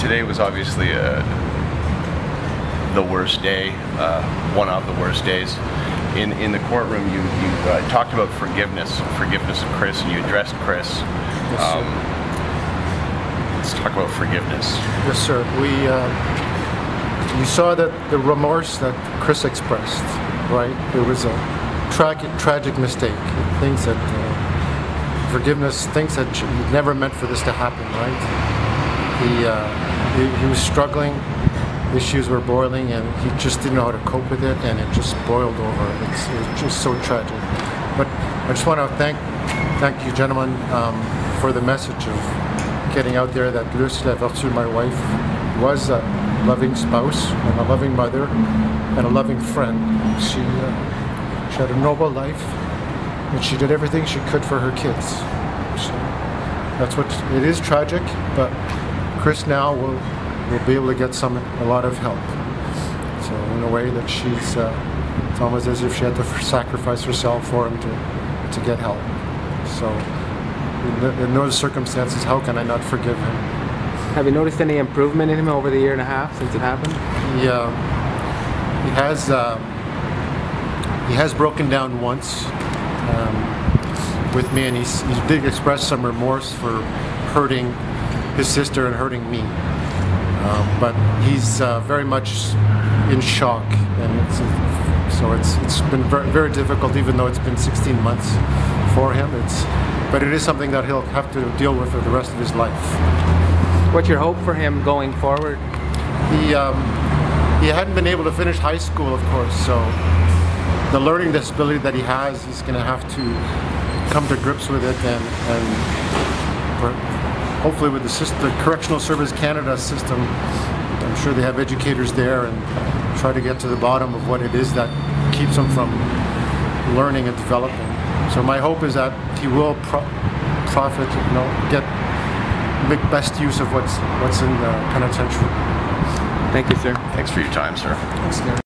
today was obviously the worst day, one of the worst days. In the courtroom, you talked about forgiveness of Chris, and you addressed Chris. Yes, let's talk about forgiveness. Yes, sir. You saw that the remorse that Chris expressed, right? There was a tragic mistake, things that forgiveness, things that he never meant for this to happen, right? He was struggling, issues were boiling, and he just didn't know how to cope with it, and it just boiled over. It was just so tragic. But I just want to thank you, gentlemen, for the message of getting out there that Luce Lavertu, my wife, was a loving spouse and a loving mother and a loving friend. She had a noble life, and she did everything she could for her kids. So that's what it is, tragic, but Chris now will be able to get a lot of help. So in a way that it's almost as if she had to sacrifice herself for him to get help. So in those circumstances, how can I not forgive him? Have you noticed any improvement in him over the year and a half since it happened? Yeah, he has broken down once with me, and he did express some remorse for hurting his sister and hurting me. But he's very much in shock, and it's been very, very difficult, even though it's been 16 months for him. But it is something that he'll have to deal with for the rest of his life. What's your hope for him going forward? He hadn't been able to finish high school, of course, so the learning disability that he has, he's going to have to come to grips with it, and hopefully with the Correctional Service Canada system, I'm sure they have educators there, and try to get to the bottom of what it is that keeps him from learning and developing. So my hope is that he will profit, make best use of what's in the penitentiary. Thank you, sir. Thanks for your time, sir. Thanks, Gary.